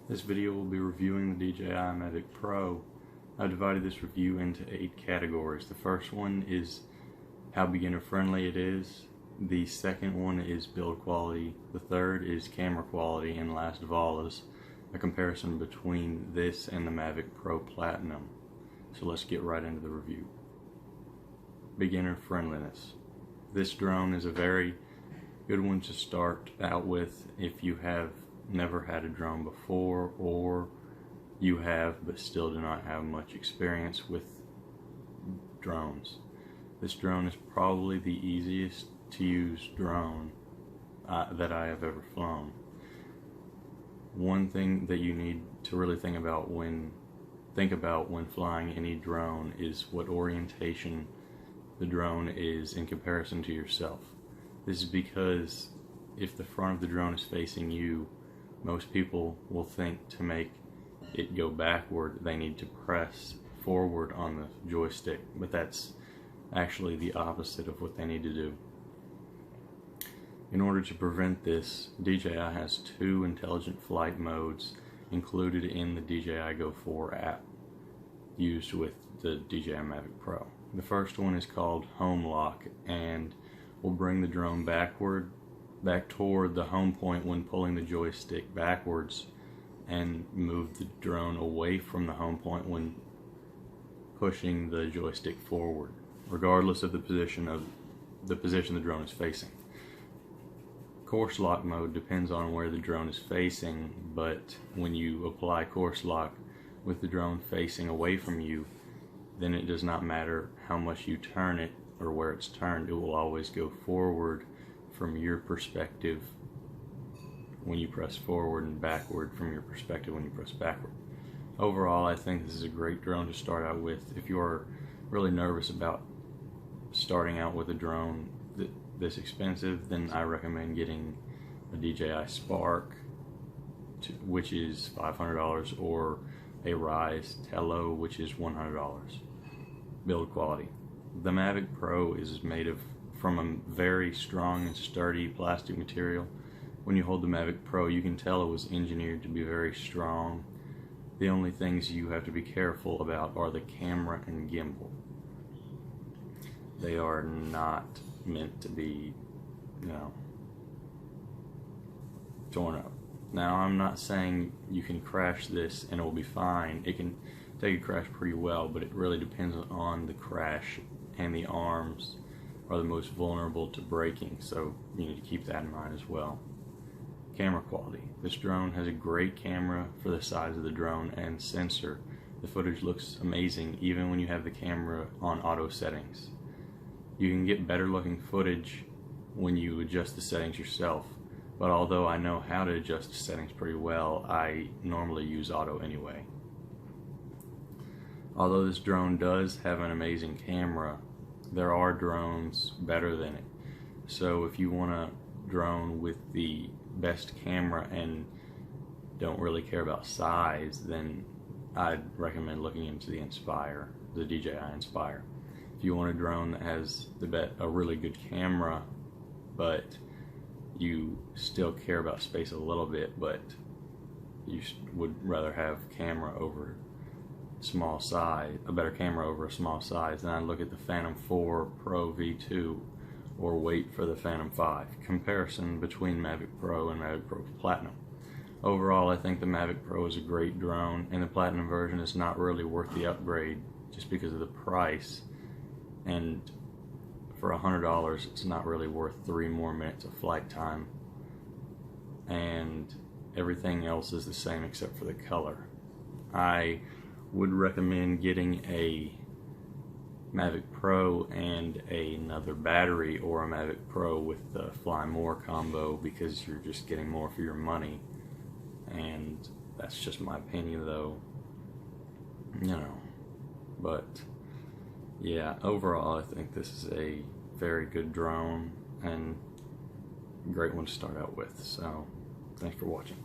This video will be reviewing the DJI Mavic Pro. I've divided this review into 8 categories. The first one is how beginner friendly it is. The second one is build quality. The third is camera quality, and last of all is a comparison between this and the Mavic Pro Platinum. So let's get right into the review. Beginner friendliness. This drone is a very good one to start out with if you have never had a drone before, or you have but still do not have much experience with drones. This drone is probably the easiest to use drone that I have ever flown. One thing that you need to really think about when flying any drone is what orientation the drone is in comparison to yourself. This is because if the front of the drone is facing you, most people will think to make it go backward they need to press forward on the joystick, but that's actually the opposite of what they need to do. In order to prevent this, DJI has 2 intelligent flight modes included in the DJI Go 4 app used with the DJI Mavic Pro. The first one is called Home Lock and will bring the drone back toward the home point when pulling the joystick backwards, and move the drone away from the home point when pushing the joystick forward, regardless of the position the drone is facing. Course lock mode depends on where the drone is facing, but when you apply course lock with the drone facing away from you, then it does not matter how much you turn it or where it's turned, it will always go forward from your perspective when you press forward, and backward from your perspective when you press backward. Overall, I think this is a great drone to start out with. If you are really nervous about starting out with a drone this expensive, then I recommend getting a DJI Spark, which is $500, or a Rise Tello, which is $100. Build quality. The Mavic Pro is made from a very strong and sturdy plastic material. When you hold the Mavic Pro, you can tell it was engineered to be very strong. The only things you have to be careful about are the camera and gimbal. They are not meant to be, torn up. Now, I'm not saying you can crash this and it will be fine. It can take a crash pretty well, but it really depends on the crash, and the arms are the most vulnerable to breaking, so you need to keep that in mind as well. Camera quality. This drone has a great camera for the size of the drone and sensor. The footage looks amazing even when you have the camera on auto settings. You can get better looking footage when you adjust the settings yourself, but although I know how to adjust the settings pretty well, I normally use auto anyway. Although this drone does have an amazing camera, there are drones better than it. So if you want a drone with the best camera and don't really care about size, then I'd recommend looking into the DJI Inspire. If you want a drone that has a really good camera, but you still care about space a little bit, but you would rather have camera over small size, a better camera over a small size, then I'd look at the Phantom 4 Pro V2 or wait for the Phantom 5. Comparison between Mavic Pro and Mavic Pro Platinum. Overall, I think the Mavic Pro is a great drone, and the Platinum version is not really worth the upgrade just because of the price, and for $100 it's not really worth 3 more minutes of flight time, and everything else is the same except for the color. I would recommend getting a Mavic Pro and another battery, or a Mavic Pro with the Fly More combo, because you're just getting more for your money, and that's just my opinion though, but yeah, overall I think this is a very good drone and a great one to start out with. So thanks for watching.